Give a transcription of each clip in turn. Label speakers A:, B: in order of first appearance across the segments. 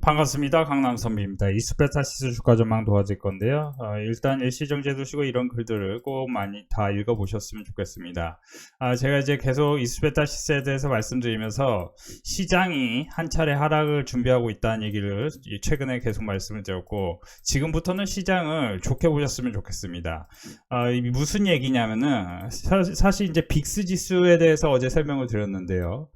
A: 반갑습니다. 강남선비입니다. 이스페타시스 주가 전망 도와줄 건데요. 일단 일시정지 두시고 이런 글들을 꼭 많이 다 읽어보셨으면 좋겠습니다. 제가 이제 계속 이스페타시스에 대해서 말씀드리면서 시장이 한 차례 하락을 준비하고 있다는 얘기를 최근에 계속 말씀을 드렸고, 지금부터는 시장을 좋게 보셨으면 좋겠습니다. 무슨 얘기냐면은 사실 이제 빅스 지수에 대해서 어제 설명을 드렸는데요.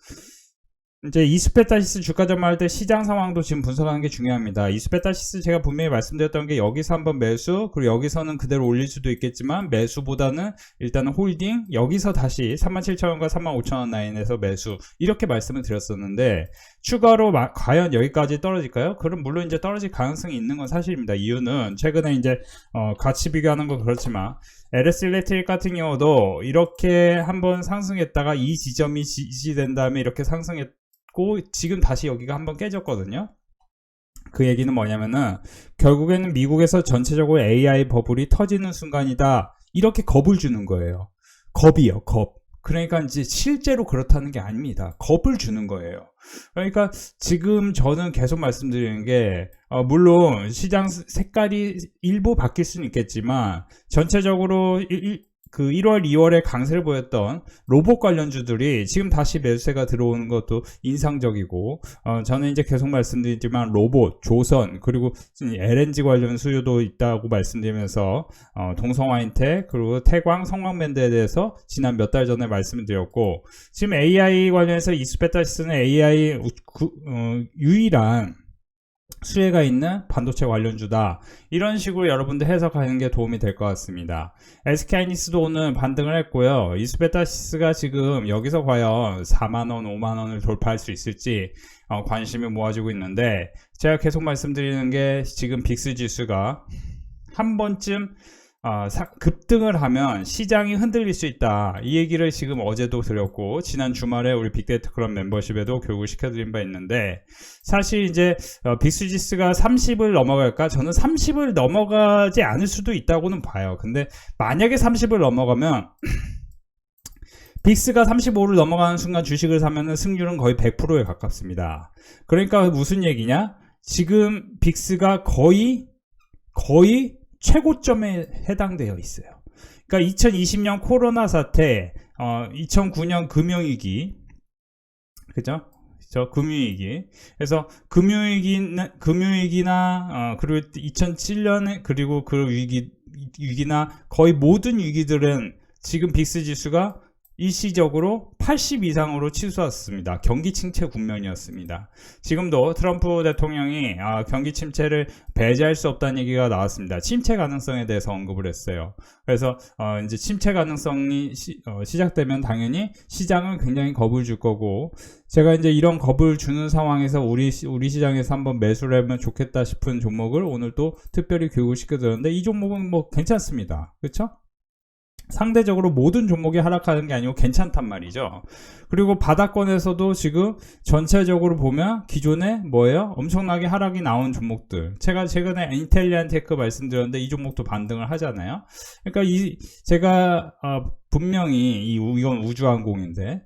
A: 이제 이스페타시스 주가 전망할 때 시장 상황도 지금 분석하는 게 중요합니다. 이스페타시스 제가 분명히 말씀드렸던 게 여기서 한번 매수, 그리고 여기서는 그대로 올릴 수도 있겠지만 매수보다는 일단은 홀딩, 여기서 다시 37,000원과 35,000원 라인에서 매수, 이렇게 말씀을 드렸었는데 추가로 과연 여기까지 떨어질까요? 그럼 물론 이제 떨어질 가능성이 있는 건 사실입니다. 이유는 최근에 이제 같이 비교하는 건 그렇지만 LS 일렉트릭 같은 경우도 이렇게 한번 상승했다가 이 지점이 지지된 다음에 이렇게 상승했고 지금 다시 여기가 한번 깨졌거든요. 그 얘기는 뭐냐면은 결국에는 미국에서 전체적으로 AI 버블이 터지는 순간이다, 이렇게 겁을 주는 거예요. 겁이요, 겁. 그러니까 이제 실제로 그렇다는 게 아닙니다. 겁을 주는 거예요. 그러니까 지금 저는 계속 말씀드리는 게 물론 시장 색깔이 일부 바뀔 수는 있겠지만 전체적으로 그 1월, 2월에 강세를 보였던 로봇 관련주들이 지금 다시 매수세가 들어오는 것도 인상적이고, 저는 이제 계속 말씀드리지만 로봇, 조선, 그리고 LNG 관련 수요도 있다고 말씀드리면서 동성화인텍, 그리고 태광, 성광밴드에 대해서 지난 몇 달 전에 말씀을 드렸고, 지금 AI 관련해서 이스페타시스는 AI 유일한 수혜가 있는 반도체 관련주다, 이런 식으로 여러분들 해석하는 게 도움이 될 것 같습니다. SK하이닉스도 오늘 반등을 했고요. 이스페타시스가 지금 여기서 과연 4만원, 5만원을 돌파할 수 있을지 관심이 모아지고 있는데, 제가 계속 말씀드리는 게 지금 빅스 지수가 한 번쯤 급등을 하면 시장이 흔들릴 수 있다, 이 얘기를 지금 어제도 드렸고 지난 주말에 우리 빅데이터 클럽 멤버십에도 교육을 시켜드린 바 있는데, 사실 이제 빅스지수가 30을 넘어갈까? 저는 30을 넘어가지 않을 수도 있다고는 봐요. 근데 만약에 30을 넘어가면 빅스가 35를 넘어가는 순간 주식을 사면은 승률은 거의 100%에 가깝습니다. 그러니까 무슨 얘기냐? 지금 빅스가 거의 최고점에 해당되어 있어요. 그러니까 2020년 코로나 사태, 2009년 금융위기, 그죠? 금융위기. 그래서 금융위기나 그리고 2007년에 그리고 그 위기나 거의 모든 위기들은 지금 빅스 지수가 일시적으로 80 이상으로 치솟았습니다. 경기 침체 국면이었습니다. 지금도 트럼프 대통령이 경기 침체를 배제할 수 없다는 얘기가 나왔습니다. 침체 가능성에 대해서 언급을 했어요. 그래서 이제 침체 가능성이 시작되면 당연히 시장은 굉장히 겁을 줄 거고, 제가 이제 이런 겁을 주는 상황에서 우리 시장에서 한번 매수를 하면 좋겠다 싶은 종목을 오늘 또 특별히 교육을 시켜드렸는데, 이 종목은 뭐 괜찮습니다. 그렇죠? 상대적으로 모든 종목이 하락하는 게 아니고 괜찮단 말이죠. 그리고 바닥권에서도 지금 전체적으로 보면 기존에 뭐예요? 엄청나게 하락이 나온 종목들, 제가 최근에 인텔리안테크 말씀드렸는데 이 종목도 반등을 하잖아요. 그러니까 제가 분명히 이건 우주항공인데,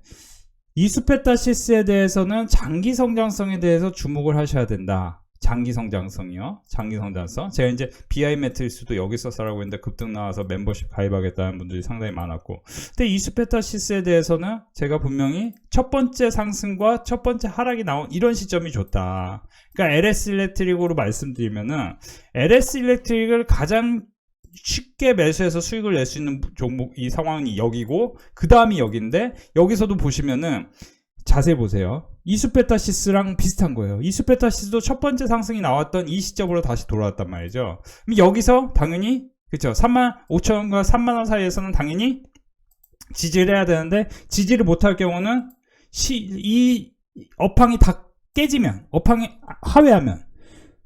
A: 이스페타시스에 대해서는 장기 성장성에 대해서 주목을 하셔야 된다. 장기 성장성이요. 장기 성장성. 제가 이제 BI 매트리스도 여기서 써라고 했는데 급등 나와서 멤버십 가입하겠다는 분들이 상당히 많았고, 근데 이스페타시스에 대해서는 제가 분명히 첫 번째 상승과 첫 번째 하락이 나온 이런 시점이 좋다. 그러니까 LS 일렉트릭으로 말씀드리면은 LS 일렉트릭을 가장 쉽게 매수해서 수익을 낼 수 있는 종목, 이 상황이 여기고 그 다음이 여기인데, 여기서도 보시면은 자세히 보세요. 이스페타시스랑 비슷한 거예요. 이스페타시스도 첫 번째 상승이 나왔던 이 시점으로 다시 돌아왔단 말이죠. 그럼 여기서 당연히 그쵸, 35,000원과 3만원 사이에서는 당연히 지지를 해야 되는데, 지지를 못할 경우는 이 업황이 다 깨지면, 업황이 하회하면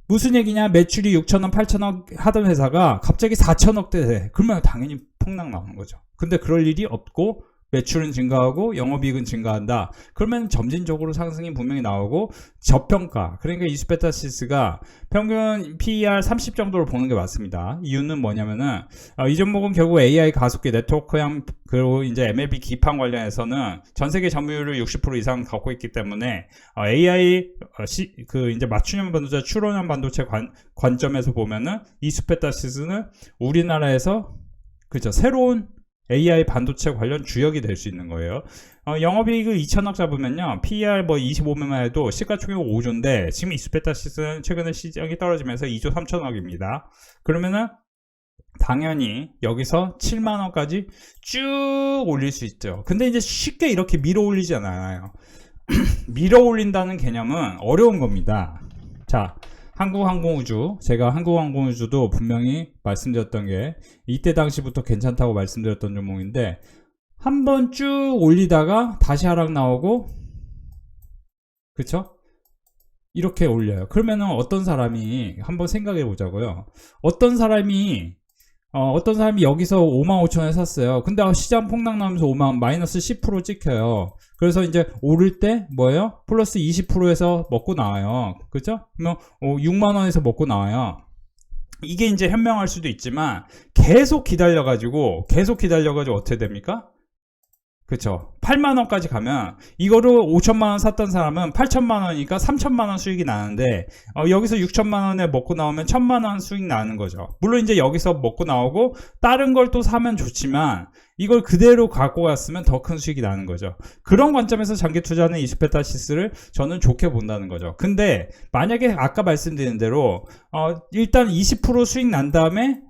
A: 무슨 얘기냐? 매출이 6,000원, 8,000원 하던 회사가 갑자기 4,000억대 돼. 그러면 당연히 폭락 나오는 거죠. 근데 그럴 일이 없고 매출은 증가하고 영업이익은 증가한다. 그러면 점진적으로 상승이 분명히 나오고 저평가, 그러니까 이스페타시스가 평균 PER 30 정도로 보는 게 맞습니다. 이유는 뭐냐면은 이 종목은 결국 AI 가속기 네트워크형 그리고 이제 MLB 기판 관련해서는 전 세계 점유율을 60% 이상 갖고 있기 때문에 AI 그 이제 맞춤형 반도체, 추론형 반도체 관점에서 보면은 이스페타시스는 우리나라에서 그죠, 새로운 AI 반도체 관련 주역이 될 수 있는 거예요. 영업이익을 2천억 잡으면요, PER 뭐 25배만 해도 시가총액 5조인데 지금 이스페타시스는 최근에 시장이 떨어지면서 2조 3천억입니다. 그러면은 당연히 여기서 7만원까지 쭉 올릴 수 있죠. 근데 이제 쉽게 이렇게 밀어 올리지 않아요. 밀어 올린다는 개념은 어려운 겁니다. 자, 한국항공우주, 제가 한국항공우주도 분명히 말씀드렸던 게 이때 당시부터 괜찮다고 말씀드렸던 종목인데 한번 쭉 올리다가 다시 하락 나오고, 그쵸? 이렇게 올려요. 그러면은 어떤 사람이 한번 생각해 보자고요. 어떤 사람이 여기서 55,000원에 샀어요. 근데 시장 폭락 나면서 마이너스 10% 찍혀요. 그래서 이제 오를 때 뭐예요? 플러스 20%에서 먹고 나와요. 그죠? 그러면 6만원에서 먹고 나와요. 이게 이제 현명할 수도 있지만 계속 기다려가지고 어떻게 됩니까? 그쵸. 8만원까지 가면 이거를 5천만원 샀던 사람은 8천만원이니까 3천만원 수익이 나는데 여기서 6천만원에 먹고 나오면 1천만원 수익 나는 거죠. 물론 이제 여기서 먹고 나오고 다른 걸 또 사면 좋지만 이걸 그대로 갖고 갔으면 더 큰 수익이 나는 거죠. 그런 관점에서 장기 투자는 이스페타시스를 저는 좋게 본다는 거죠. 근데 만약에 아까 말씀드린 대로 일단 20% 수익 난 다음에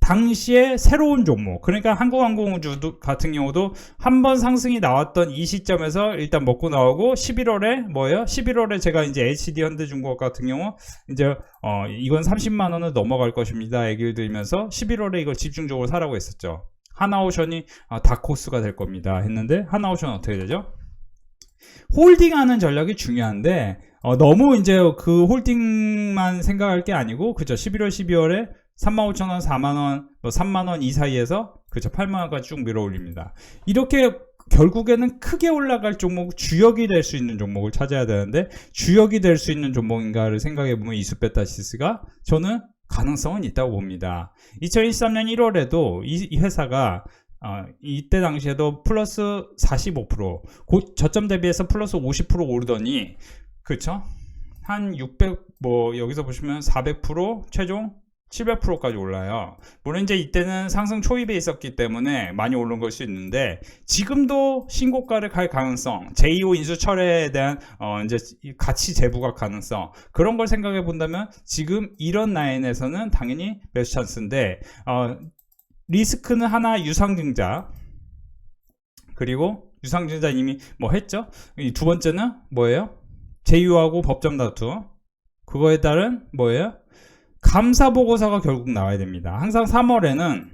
A: 당시에 새로운 종목, 그러니까 한국항공우주 같은 경우도 한번 상승이 나왔던 이 시점에서 일단 먹고 나오고 11월에 뭐예요? 11월에 제가 이제 HD 현대중공업 같은 경우 이제 이건 30만원을 넘어갈 것입니다 얘기를 드리면서 11월에 이걸 집중적으로 사라고 했었죠. 하나오션이 다코스가 될 겁니다 했는데 하나오션 어떻게 되죠? 홀딩하는 전략이 중요한데 너무 이제 그 홀딩만 생각할 게 아니고, 그죠? 11월 12월에 35,000원, 4만원, 3만원 이 사이에서 그죠, 8만원까지 쭉 밀어 올립니다. 이렇게 결국에는 크게 올라갈 종목, 주역이 될 수 있는 종목을 찾아야 되는데 주역이 될 수 있는 종목인가를 생각해 보면 이스페타시스가 저는 가능성은 있다고 봅니다. 2023년 1월에도 이 회사가 이때 당시에도 플러스 45%, 저점 대비해서 플러스 50% 오르더니, 그쵸? 한 600, 여기서 보시면 400%, 최종 700%까지 올라요. 물론 이제 이때는 상승 초입에 있었기 때문에 많이 오른 걸 수 있는데 지금도 신고가를 갈 가능성, 제2호 인수 철회에 대한 이제 가치 재부각 가능성, 그런 걸 생각해 본다면 지금 이런 라인에서는 당연히 매수 찬스인데 리스크는 하나 유상증자, 그리고 유상증자 이미 했죠? 두 번째는 뭐예요? 제휴하고 법정 다투, 그거에 따른 뭐예요? 감사보고서가 결국 나와야 됩니다. 항상 3월에는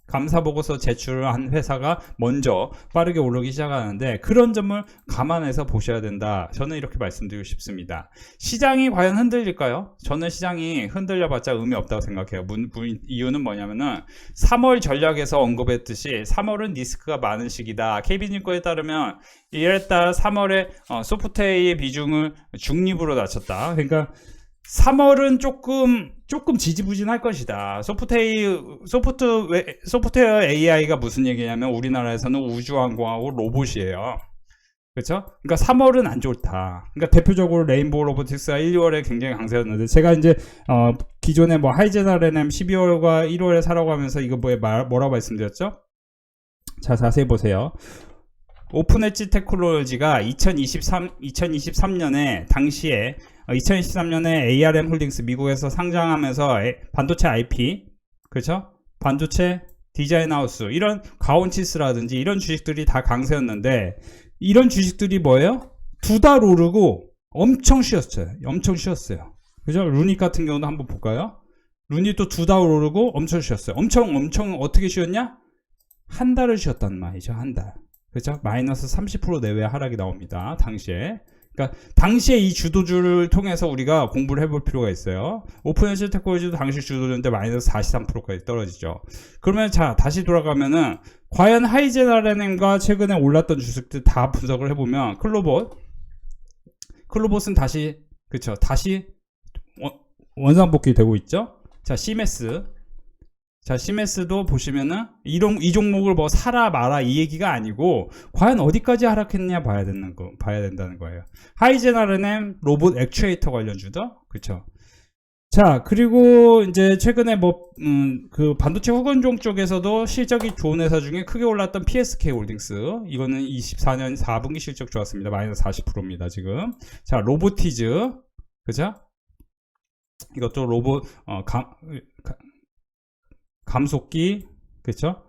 A: 감사보고서 제출을 한 회사가 먼저 빠르게 오르기 시작하는데 그런 점을 감안해서 보셔야 된다. 저는 이렇게 말씀드리고 싶습니다. 시장이 과연 흔들릴까요? 저는 시장이 흔들려봤자 의미 없다고 생각해요. 이유는 뭐냐면은 3월 전략에서 언급했듯이 3월은 리스크가 많은 시기다. KB증권에 따르면 이랬다 3월에 소프트웨어의 비중을 중립으로 낮췄다. 그러니까 3월은 조금 지지부진할 것이다. 소프트웨어 AI가 무슨 얘기냐면 우리나라에서는 우주항공하고 로봇이에요. 그렇죠? 그러니까 3월은 안 좋다. 그러니까 대표적으로 레인보우 로보틱스가 1, 2월에 굉장히 강세였는데 제가 이제 기존에 하이젠 RNM 12월과 1월에 사라고 하면서 이거 뭐라고 말씀드렸죠? 자, 자세히 보세요. 오픈 엣지 테크놀로지가 2023년에 당시에 2023년에 ARM 홀딩스 미국에서 상장하면서 반도체 IP, 그렇죠? 반도체 디자인 하우스, 이런 가온치스라든지 이런 주식들이 다 강세였는데 이런 주식들이 뭐예요? 2달 오르고 엄청 쉬었어요. 그죠? 루닛 같은 경우도 한번 볼까요? 루닛도 2달 오르고 엄청 쉬었어요. 엄청 어떻게 쉬었냐? 한 달을 쉬었단 말이죠. 한 달. 그렇죠? 마이너스 30% 내외 하락이 나옵니다. 당시에. 그러니까 당시에 이 주도주를 통해서 우리가 공부를 해볼 필요가 있어요. 오픈엔시 테크놀로지도 당시 주도주인데 마이너스 43%까지 떨어지죠. 그러면 자 다시 돌아가면은 과연 하이젠RNM과 최근에 올랐던 주식들 다 분석을 해보면 클로봇은 다시 그쵸 다시 원상복귀 되고 있죠. 자 시메스도 보시면은 이 종목을 뭐 사라 마라 이 얘기가 아니고 과연 어디까지 하락했느냐 봐야 된다는 거예요. 하이젠RNM 로봇 액추에이터 관련주죠. 그쵸. 자 그리고 이제 최근에 그 반도체 후건종 쪽에서도 실적이 좋은 회사 중에 크게 올랐던 PSK 홀딩스 이거는 24년 4분기 실적 좋았습니다. 마이너스 40%입니다 지금. 자 로보티즈 그죠. 이것도 로봇 감속기 그쵸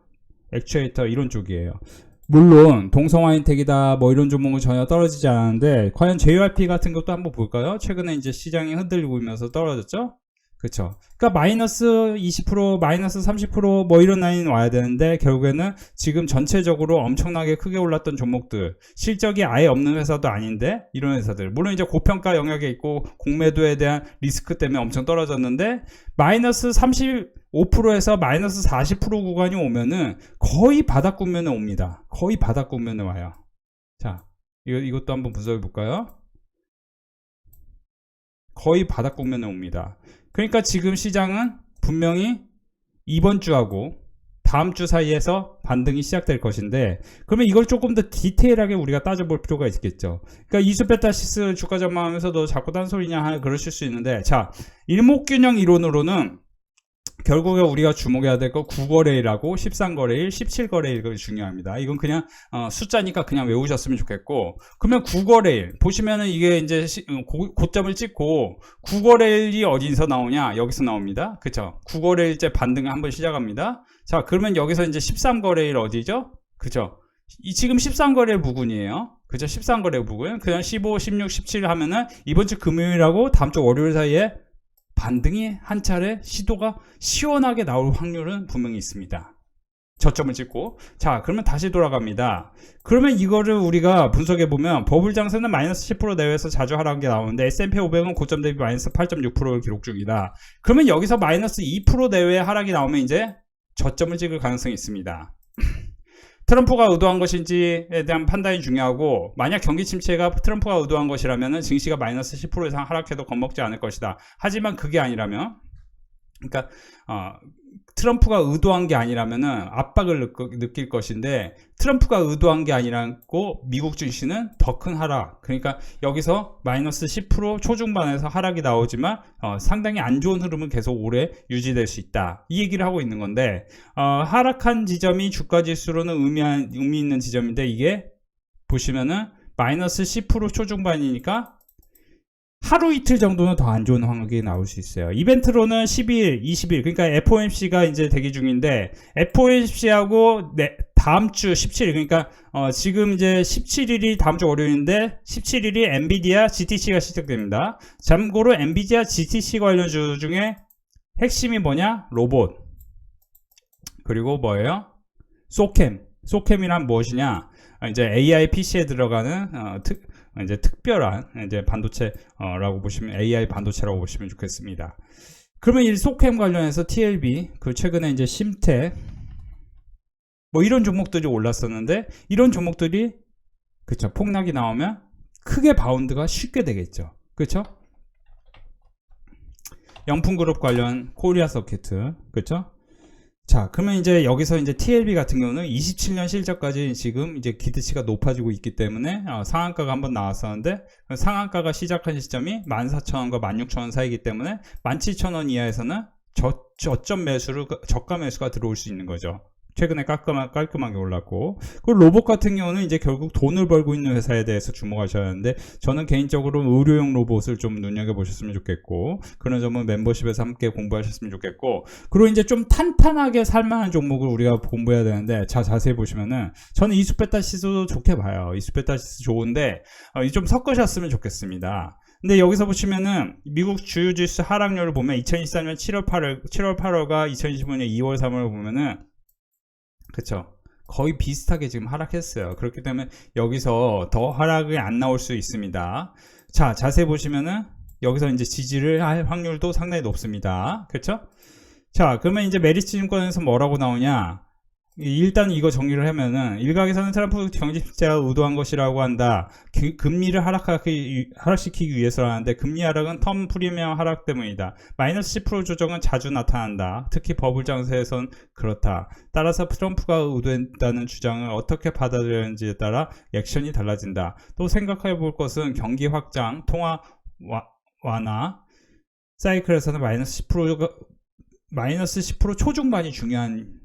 A: 액추에이터 이런 쪽이에요. 물론 동성화인텍이다 뭐 이런 종목은 전혀 떨어지지 않았는데 과연 JYP 같은 것도 한번 볼까요? 최근에 이제 시장이 흔들리고 있면서 떨어졌죠. 그쵸. 그러니까 마이너스 20% 마이너스 30% 이런 라인 와야 되는데 결국에는 지금 전체적으로 엄청나게 크게 올랐던 종목들 실적이 아예 없는 회사도 아닌데 이런 회사들 물론 이제 고평가 영역에 있고 공매도에 대한 리스크 때문에 엄청 떨어졌는데 마이너스 35%에서 마이너스 40% 구간이 오면은 거의 바닥 국면에 옵니다. 거의 바닥 국면에 와요. 자 이것도 한번 분석해 볼까요? 거의 바닥 국면에 옵니다. 그러니까 지금 시장은 분명히 이번 주하고 다음 주 사이에서 반등이 시작될 것인데 그러면 이걸 조금 더 디테일하게 우리가 따져볼 필요가 있겠죠. 그러니까 이수베타시스 주가 전망하면서도 자꾸 딴소리냐 그러실 수 있는데 자 일목균형 이론으로는 결국에 우리가 주목해야 될 거 9거래일하고 13거래일, 17거래일 그 중요합니다. 이건 그냥 숫자니까 그냥 외우셨으면 좋겠고 그러면 9거래일 보시면은 이게 이제 고점을 찍고 9거래일이 어디서 나오냐 여기서 나옵니다. 그쵸 9거래일째 반등을 한번 시작합니다. 자 그러면 여기서 이제 13거래일 어디죠? 그쵸 지금 13거래일 부근이에요. 그죠 13거래일 부근 그냥 15, 16, 17 하면은 이번 주 금요일하고 다음 주 월요일 사이에 반등이 한 차례 시도가 시원하게 나올 확률은 분명히 있습니다. 저점을 찍고 자 그러면 다시 돌아갑니다. 그러면 이거를 우리가 분석해보면 버블장세는 마이너스 10% 내외에서 자주 하락한 게 나오는데 S&P 500은 고점 대비 마이너스 8.6%를 기록 중이다. 그러면 여기서 마이너스 2% 내외의 하락이 나오면 이제 저점을 찍을 가능성이 있습니다. 트럼프가 의도한 것인지에 대한 판단이 중요하고 만약 경기 침체가 트럼프가 의도한 것이라면 증시가 마이너스 10% 이상 하락해도 겁먹지 않을 것이다. 하지만 그게 아니라면 그러니까 트럼프가 의도한 게 아니라면은 압박을 느낄 것인데 트럼프가 의도한 게 아니라고 미국 증시는 더 큰 하락 그러니까 여기서 마이너스 10% 초중반에서 하락이 나오지만 상당히 안 좋은 흐름은 계속 오래 유지될 수 있다 이 얘기를 하고 있는 건데 하락한 지점이 주가지수로는 의미 있는 지점인데 이게 보시면은 마이너스 10% 초중반이니까 하루 이틀 정도는 더 안 좋은 환경이 나올 수 있어요. 이벤트로는 10일, 20일, 그러니까 FOMC가 이제 대기 중인데, FOMC하고 다음 주 17일, 그러니까, 지금 이제 17일이 다음 주 월요일인데, 17일이 엔비디아 GTC가 시작됩니다. 참고로 엔비디아 GTC 관련주 중에 핵심이 뭐냐? 로봇. 그리고 뭐예요? 소캠이란 무엇이냐? 이제 AI PC에 들어가는, 이제 특별한 이제 반도체라고 보시면 AI 반도체라고 보시면 좋겠습니다. 그러면 이 소캠 관련해서 TLB 그 최근에 이제 심텍 뭐 이런 종목들이 올랐었는데 이런 종목들이 그쵸 폭락이 나오면 크게 바운드가 쉽게 되겠죠. 그쵸? 영풍그룹 관련 코리아 서킷 그쵸? 자, 그러면 이제 여기서 이제 TLB 같은 경우는 27년 실적까지 지금 이제 기대치가 높아지고 있기 때문에 상한가가 한번 나왔었는데 상한가가 시작한 시점이 14,000원과 16,000원 사이이기 때문에 17,000원 이하에서는 저점 매수를 저가 매수가 들어올 수 있는 거죠. 최근에 깔끔하게 올랐고 그 로봇 같은 경우는 이제 결국 돈을 벌고 있는 회사에 대해서 주목하셔야 하는데 저는 개인적으로 의료용 로봇을 좀 눈여겨보셨으면 좋겠고 그런 점은 멤버십에서 함께 공부하셨으면 좋겠고 그리고 이제 좀 탄탄하게 살만한 종목을 우리가 공부해야 되는데 자세히 보시면은 저는 이수베타시스도 좋게 봐요. 이수베타시스 좋은데 좀 섞으셨으면 좋겠습니다. 근데 여기서 보시면은 미국 주요 지수 하락률을 보면 2023년 7월 8월과 2025년 2월 3월 보면은 그쵸 거의 비슷하게 지금 하락했어요. 그렇기 때문에 여기서 더 하락이 안 나올 수 있습니다. 자, 자세히 보시면은 여기서 이제 지지를 할 확률도 상당히 높습니다. 그렇죠? 자, 그러면 이제 메리츠 증권에서 뭐라고 나오냐? 일단 이거 정리를 하면은 일각에서는 트럼프 경제제가 의도한 것이라고 한다. 금리를 하락시키기 위해서라는데 금리 하락은 텀 프리미엄 하락 때문이다. 마이너스 10% 조정은 자주 나타난다. 특히 버블 장세에선 그렇다. 따라서 트럼프가 의도했다는 주장을 어떻게 받아들였는지에 따라 액션이 달라진다. 또 생각해 볼 것은 경기 확장, 통화 완화 사이클에서는 마이너스 10% 초중반이 중요한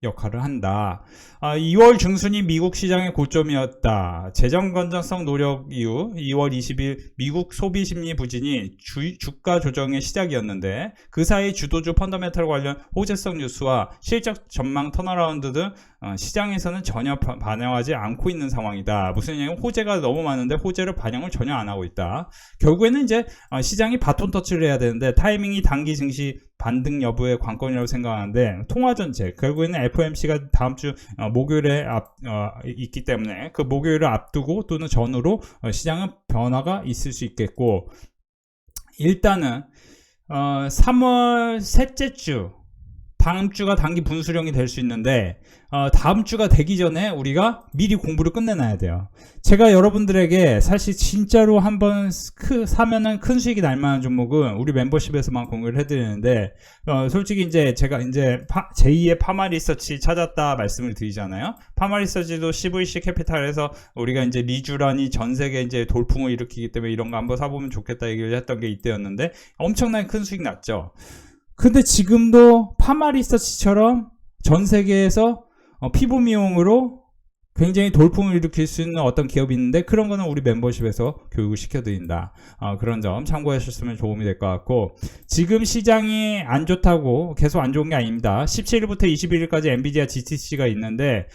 A: 역할을 한다. 2월 중순이 미국 시장의 고점이었다. 재정 건전성 노력 이후 2월 20일 미국 소비 심리 부진이 주가 조정의 시작이었는데 그 사이 주도주 펀더멘털 관련 호재성 뉴스와 실적 전망 턴어라운드 등 시장에서는 전혀 반영하지 않고 있는 상황이다. 무슨 얘기냐면 호재가 너무 많은데 호재를 반영을 전혀 안 하고 있다. 결국에는 이제 시장이 바톤 터치를 해야 되는데 타이밍이 단기 증시 반등 여부의 관건이라고 생각하는데 통화 전체 결국에는 FOMC가 다음 주 목요일에 있기 때문에 그 목요일을 앞두고 또는 전후로 시장은 변화가 있을 수 있겠고 일단은 3월 셋째 주 다음 주가 단기 분수령이 될 수 있는데 다음 주가 되기 전에 우리가 미리 공부를 끝내놔야 돼요. 제가 여러분들에게 사실 진짜로 한번 사면은 큰 수익이 날 만한 종목은 우리 멤버십에서만 공유를 해드리는데 솔직히 이제 제가 이제 제2의 파마리서치 찾았다 말씀을 드리잖아요. 파마리서치도 CVC 캐피탈에서 우리가 이제 리쥬란이 전 세계 이제 돌풍을 일으키기 때문에 이런 거 한번 사보면 좋겠다 얘기를 했던 게 이때였는데 엄청나게 큰 수익 났죠. 근데 지금도 파마리서치처럼 전 세계에서 피부 미용으로 굉장히 돌풍을 일으킬 수 있는 어떤 기업이 있는데 그런 거는 우리 멤버십에서 교육을 시켜드린다. 그런 점 참고하셨으면 도움이 될 것 같고 지금 시장이 안 좋다고 계속 안 좋은 게 아닙니다. 17일부터 21일까지 엔비디아 GTC가 있는데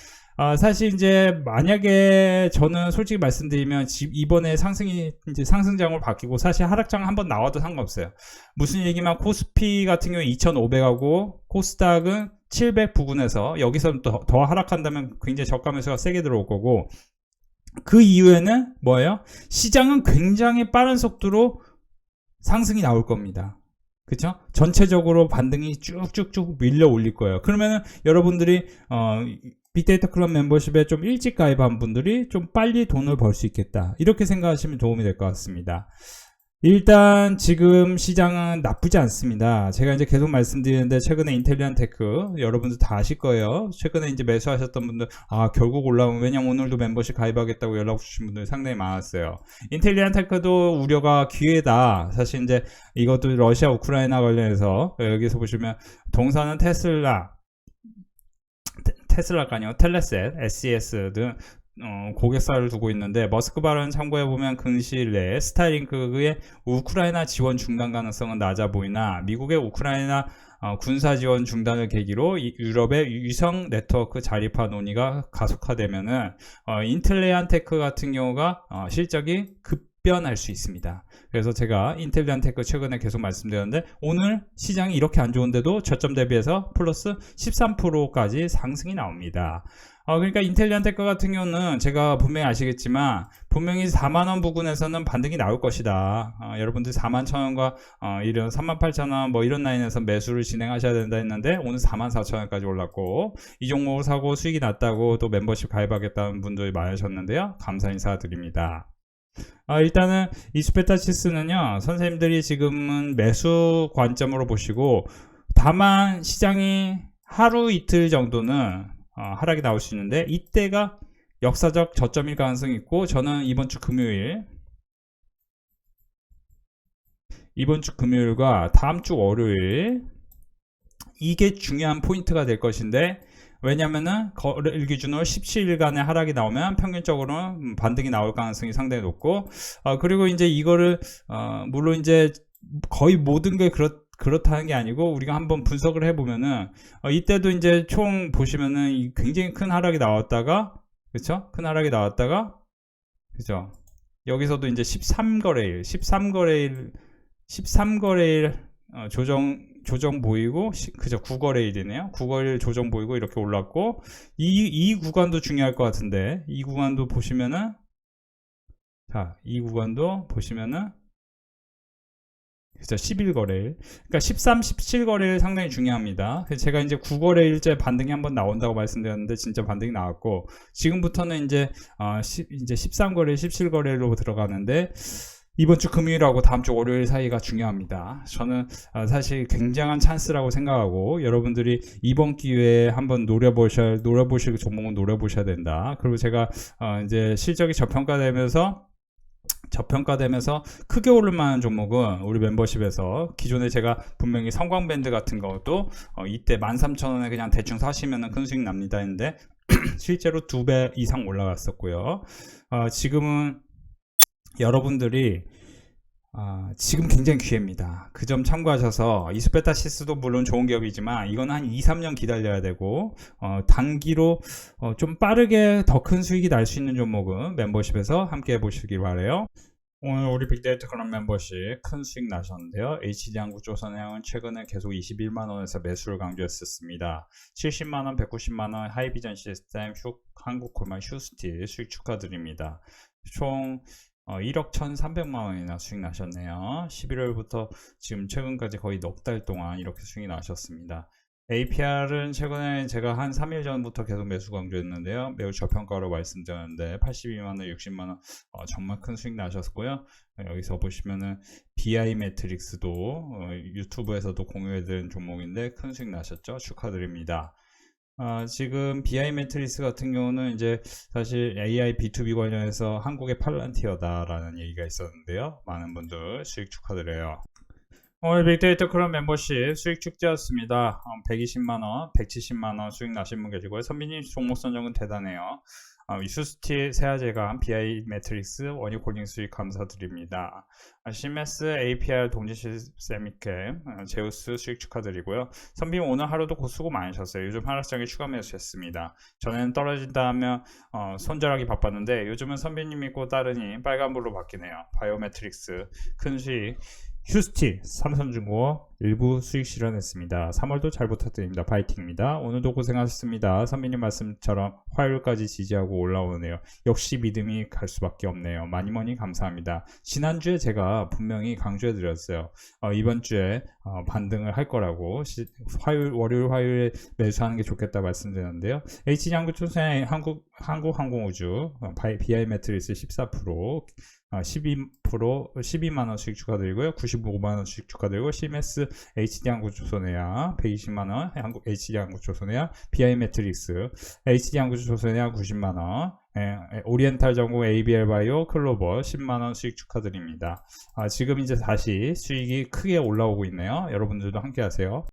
A: 사실 이제 만약에 저는 솔직히 말씀드리면 이번에 상승장으로 바뀌고 사실 하락장 한번 나와도 상관없어요. 무슨 얘기만 코스피 같은 경우에 2,500하고 코스닥은 700 부근에서 여기서 더 하락한다면 굉장히 저가 매수가 세게 들어올 거고 그 이후에는 뭐예요? 시장은 굉장히 빠른 속도로 상승이 나올 겁니다. 그쵸? 전체적으로 반등이 쭉쭉쭉 밀려 올릴 거예요. 그러면은 여러분들이 빅데이터 클럽 멤버십에 좀 일찍 가입한 분들이 좀 빨리 돈을 벌 수 있겠다. 이렇게 생각하시면 도움이 될 것 같습니다. 일단 지금 시장은 나쁘지 않습니다. 제가 이제 계속 말씀드리는데 최근에 인텔리안 테크 여러분들 다 아실 거예요. 최근에 이제 매수하셨던 분들 결국 올라오면 왜냐면 오늘도 멤버십 가입하겠다고 연락 주신 분들이 상당히 많았어요. 인텔리안 테크도 우려가 기회다. 사실 이제 이것도 러시아 우크라이나 관련해서 여기서 보시면 동사는 테슬라가 아니고 텔레셋, SES 등 고객사를 두고 있는데 머스크 발언 참고해보면 근시일 내에 스타링크의 우크라이나 지원 중단 가능성은 낮아 보이나 미국의 우크라이나 군사 지원 중단을 계기로 유럽의 위성 네트워크 자립화 논의가 가속화되면은 인텔레안테크 같은 경우가 실적이 급변할 수 있습니다. 그래서 제가 인텔리안테크 최근에 계속 말씀드렸는데 오늘 시장이 이렇게 안 좋은데도 저점 대비해서 플러스 13%까지 상승이 나옵니다. 그러니까 인텔리안테크 같은 경우는 제가 분명히 아시겠지만 분명히 4만원 부근에서는 반등이 나올 것이다. 여러분들 41,000원과 이런 38,000원 뭐 이런 라인에서 매수를 진행하셔야 된다 했는데 오늘 44,000원까지 올랐고 이 종목을 사고 수익이 났다고 또 멤버십 가입하겠다는 분들이 많으셨는데요. 감사 인사드립니다. 일단은 이스페타시스는요 선생님들이 지금은 매수 관점으로 보시고 다만 시장이 하루 이틀 정도는 하락이 나올 수 있는데 이때가 역사적 저점일 가능성이 있고 저는 이번 주 금요일과 다음 주 월요일 이게 중요한 포인트가 될 것인데 왜냐면은 거래일 기준으로 17일간의 하락이 나오면 평균적으로 반등이 나올 가능성이 상당히 높고 그리고 이제 이거를 물론 이제 거의 모든 게 그렇다는 게 아니고 우리가 한번 분석을 해보면은 이때도 이제 총 보시면은 굉장히 큰 하락이 나왔다가 그쵸? 큰 하락이 나왔다가 그죠? 여기서도 이제 13거래일 조정 조정 보이고 그죠? 9거래일이네요. 9거래일 조정 보이고 이렇게 올랐고 이 구간도 중요할 것 같은데 이 구간도 보시면은 자, 이 구간도 보시면은 그래서 11거래일 그러니까 13, 17거래일 상당히 중요합니다. 그래서 제가 이제 9거래일째 반등이 한번 나온다고 말씀드렸는데 진짜 반등이 나왔고 지금부터는 이제 이제 13거래일, 17거래일로 들어가는데 이번 주 금요일하고 다음 주 월요일 사이가 중요합니다. 저는 사실 굉장한 찬스라고 생각하고 여러분들이 이번 기회에 한번 노려보실 종목은 노려보셔야 된다. 그리고 제가 이제 실적이 저평가되면서 크게 오를 만한 종목은 우리 멤버십에서 기존에 제가 분명히 성광밴드 같은 것도 이때 13,000원에 그냥 대충 사시면 큰 수익 납니다 했는데 실제로 2배 이상 올라갔었고요. 지금은 여러분들이 지금 굉장히 기회입니다. 그 점 참고하셔서 이스페타시스도 물론 좋은 기업이지만 이건 한 2-3년 기다려야 되고 단기로 좀 빠르게 더 큰 수익이 날 수 있는 종목은 멤버십에서 함께 해보시길 바라요. 오늘 우리 빅데이터 클럽 멤버십 큰 수익 나셨는데요. HD한국조선해양은 최근에 계속 21만원에서 매수를 강조했었습니다. 70만원, 190만원 하이비전 시스템, 한국콜만, 휴스틸 수익 축하드립니다. 총 1억 1,300만원이나 수익 나셨네요. 11월부터 지금 최근까지 거의 넉 달 동안 이렇게 수익이 나셨습니다. APR은 최근에 제가 한 3일 전부터 계속 매수 강조했는데요. 매우 저평가로 말씀드렸는데 82만원, 60만원 정말 큰 수익 나셨고요. 여기서 보시면은 BI 매트릭스도 유튜브에서도 공유해드린 종목인데 큰 수익 나셨죠? 축하드립니다. 지금 BI 매트리스 같은 경우는 이제 사실 AI B2B 관련해서 한국의 팔란티어다라는 얘기가 있었는데요. 많은 분들 수익 축하드려요. 오늘 빅데이터 클럽 멤버십 수익 축제였습니다. 120만원, 170만원 수익 나신 분 계시고요. 선비님 종목 선정은 대단해요. 휴스틸, 세아제감, BI 매트릭스, 원유콜딩 수익 감사드립니다. 시메스, APR, 동지실, 세미캠, 제우스 수익 축하드리고요. 선비님 오늘 하루도 수고 많으셨어요. 요즘 하락장에 추가 매수했습니다. 전에는 떨어진다 하면 손절하기 바빴는데 요즘은 선비님 믿고 따르니 빨간불로 바뀌네요. 바이오매트릭스 큰 수익. 휴스틸, 삼성중공업 일부 수익 실현했습니다. 3월도 잘 부탁드립니다. 파이팅입니다. 오늘도 고생하셨습니다. 선배님 말씀처럼 화요일까지 지지하고 올라오네요. 역시 믿음이 갈 수밖에 없네요. 많이 감사합니다. 지난주에 제가 분명히 강조해드렸어요. 이번 주에 반등을 할 거라고 월요일 화요일에 매수하는 게 좋겠다 말씀드렸는데요. HD한국조선해 한국항공우주 BI 매트리스 14% 12만원 수익 축하드리고요. 95만원 수익 축하드리고 시메스 HD한국조선해양 120만원 한국 HD한국조선해양 BI 매트릭스 HD한국조선해양 90만원 오리엔탈 전공 ABL 바이오 클로버 10만원 수익 축하드립니다. 지금 이제 다시 수익이 크게 올라오고 있네요. 여러분들도 함께 하세요.